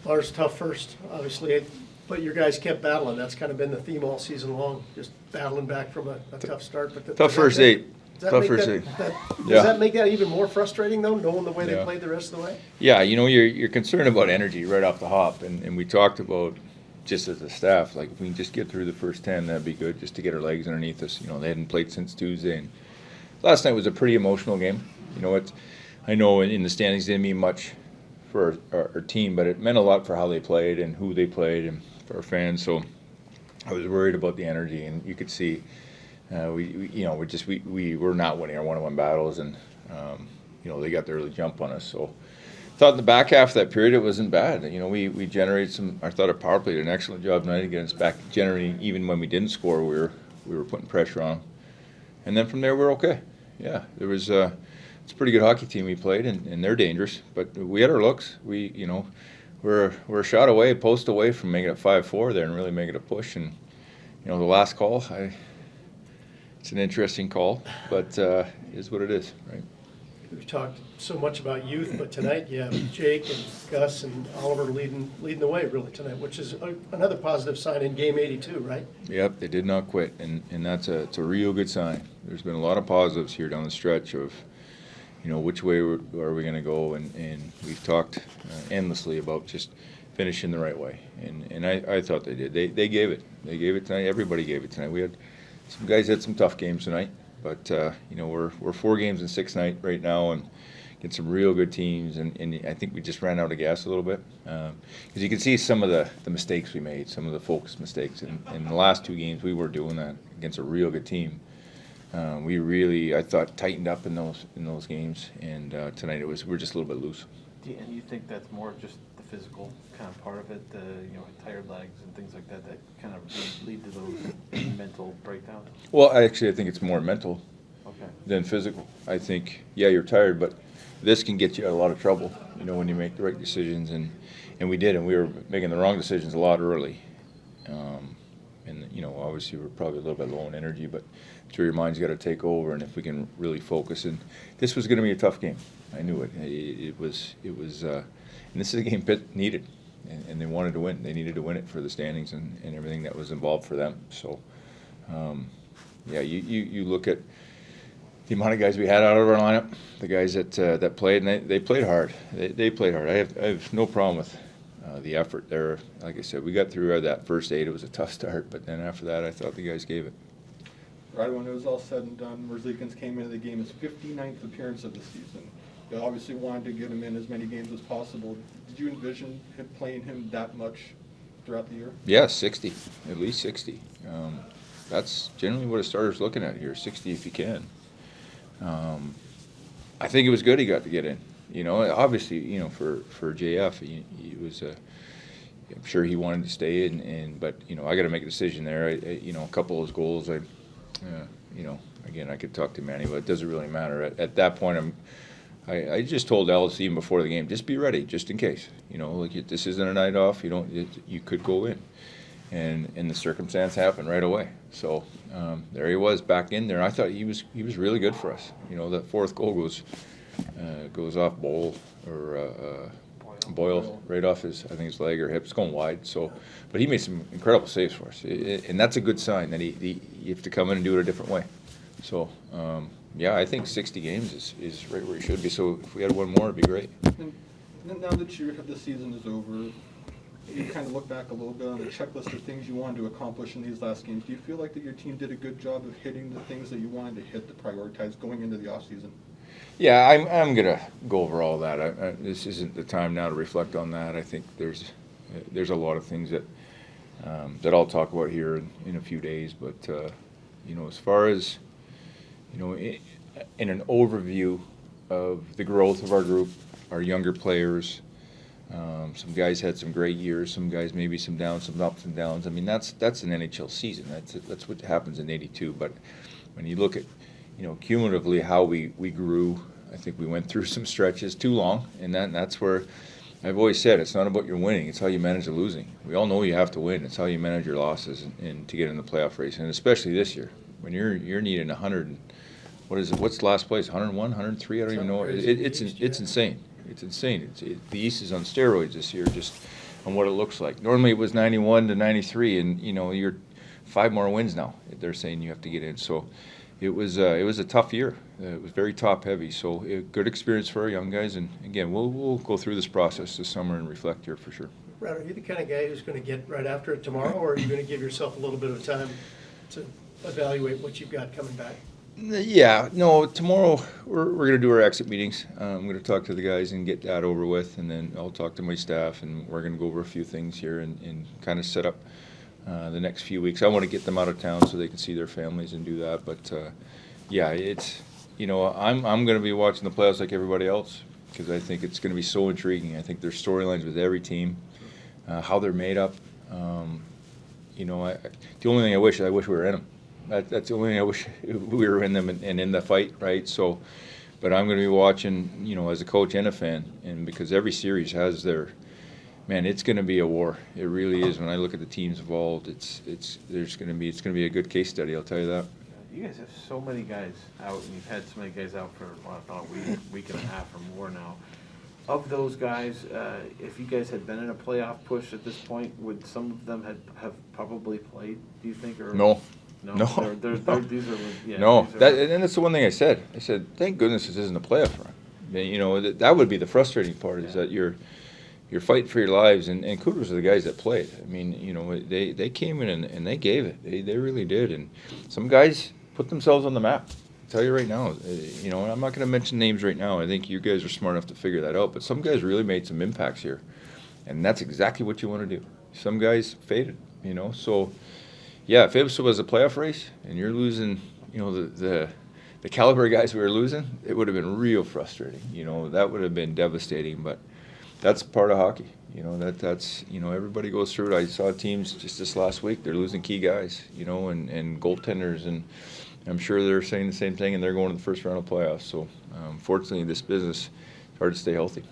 Lars, tough first, obviously, but your guys kept battling. That's kind of been the theme all season long, just battling back from a tough start. But tough first eight. Does that make that even more frustrating, though, knowing the way they played the rest of the way? Yeah, you're concerned about energy right off the hop, and we talked about just as a staff, like if we can just get through the first 10, that'd be good, just to get our legs underneath us. They hadn't played since Tuesday, and last night was a pretty emotional game. I know in the standings didn't mean much for our team, but it meant a lot for how they played and who they played and for our fans. So I was worried about the energy, and you could see we were not winning our one-on-one battles, and they got the early jump on us. So I thought in the back half of that period it wasn't bad. We generated some. I thought our power play did an excellent job tonight against back generating. Even when we didn't score, we were putting pressure on them. And then from there we're okay. Yeah, there was it's a pretty good hockey team we played, and they're dangerous. But we had our looks. We're a shot away, a post away from making it 5-4 there and really making it a push. And the last call, it's an interesting call, but is what it is, right? We've talked so much about youth, but tonight you have Jake and Gus and Oliver leading the way really tonight, which is another positive sign in Game 82, right? Yep, they did not quit, and it's a real good sign. There's been a lot of positives here down the stretch of, which way are we going to go, and we've talked endlessly about just finishing the right way, and I thought they did. They gave it. They gave it tonight. Everybody gave it tonight. We had some guys had some tough games tonight, but we're 4 games in 6 night right now, and get some real good teams, and I think we just ran out of gas a little bit because you can see some of the mistakes we made, some of the focus mistakes, and in the last 2 games we were doing that against a real good team. We really, I thought, tightened up in those games, and tonight we're just a little bit loose. And you think that's more just the physical kind of part of it, tired legs and things like that kind of lead to those mental breakdowns? Well, I think it's more mental than physical. I think, you're tired, but this can get you in a lot of trouble, when you make the right decisions, and we did, and we were making the wrong decisions a lot early. And obviously we're probably a little bit low in energy, but your mind's got to take over, and if we can really focus, and this was going to be a tough game. I knew it. It was, and this is a game Pitt needed, and they wanted to win. They needed to win it for the standings and everything that was involved for them. So, you look at the amount of guys we had out of our lineup, the guys that played, and they played hard. They played hard. I have no problem with the effort there. Like I said, we got through that first 8. It was a tough start, but then after that, I thought the guys gave it. Right when it was all said and done, Merzlikins came into the game his 59th appearance of the season. You obviously wanted to get him in as many games as possible. Did you envision playing him that much throughout the year? Yeah, 60, at least 60. That's generally what a starter's looking at here, 60 if you can. I think it was good he got to get in. Obviously, for JF, he was I'm sure he wanted to stay, but I got to make a decision there. A couple of those goals, again, I could talk to Manny, but it doesn't really matter. At that point, I just told Ellis even before the game, just be ready, just in case. This isn't a night off. You could go in, and the circumstance happened right away. So there he was back in there. I thought he was really good for us. That 4th goal goes off Boyle right off his leg or hip. It's going wide. So, but he made some incredible saves for us, and that's a good sign that you have to come in and do it a different way. So, I think 60 games is right where he should be. So if we had one more, it'd be great. And now that the season is over, you kind of look back a little bit on the checklist of things you wanted to accomplish in these last games. Do you feel like that your team did a good job of hitting the things that you wanted to hit, to prioritize going into the off season? Yeah, I'm gonna go over all that. This isn't the time now to reflect on that. I think there's a lot of things that I'll talk about here in a few days. But as far as in an overview of the growth of our group, our younger players, some guys had some great years. Some guys maybe some downs, some ups and downs. I mean that's an NHL season. That's what happens in '82. But when you look at cumulatively how we grew, I think we went through some stretches too long, and that's where I've always said it's not about your winning, it's how you manage the losing. We all know you have to win. It's how you manage your losses and to get in the playoff race, and especially this year when you're needing 100. And what is it? What's last place? 101, 103? I don't even know. It's insane. It's insane. The East is on steroids this year. Just on what it looks like. Normally it was 91 to 93, and you're 5 more wins now. They're saying you have to get in. So it was a tough year. It was very top heavy. So good experience for our young guys. And again, we'll go through this process this summer and reflect here for sure. Brad, are you the kind of guy who's going to get right after it tomorrow, or are you going to give yourself a little bit of time to evaluate what you've got coming back? Yeah, no, tomorrow we're going to do our exit meetings. I'm going to talk to the guys and get that over with, and then I'll talk to my staff, and we're going to go over a few things here and kind of set up the next few weeks. I want to get them out of town so they can see their families and do that. But yeah, it's I'm going to be watching the playoffs like everybody else because I think it's going to be so intriguing. I think there's storylines with every team, how they're made up. The only thing I wish we were in them. That's the only thing I wish we were in them and in the fight, right? So, but I'm going to be watching, as a coach and a fan, and because every series has their, man, it's going to be a war. It really is. When I look at the teams involved, it's going to be a good case study. I'll tell you that. You guys have so many guys out, and you've had so many guys out for about a week and a half or more now. Of those guys, if you guys had been in a playoff push at this point, would some of them have probably played, do you think? Or No. No. No. These are, yeah, No, these are, and that's the one thing I said. I said, thank goodness this isn't a playoff run. That would be the frustrating part is that you're fighting for your lives, and kudos to the guys that played. I mean, they came in and they gave it. They really did, and some guys put themselves on the map. I'll tell you right now, and I'm not going to mention names right now. I think you guys are smart enough to figure that out, but some guys really made some impacts here, and that's exactly what you want to do. Some guys faded, so. Yeah, if it was a playoff race and you're losing, the caliber of guys we were losing, it would have been real frustrating. That would have been devastating. But that's part of hockey. That's everybody goes through it. I saw teams just this last week; they're losing key guys, and goaltenders, and I'm sure they're saying the same thing, and they're going to the first round of playoffs. So, fortunately, this business, it's hard to stay healthy.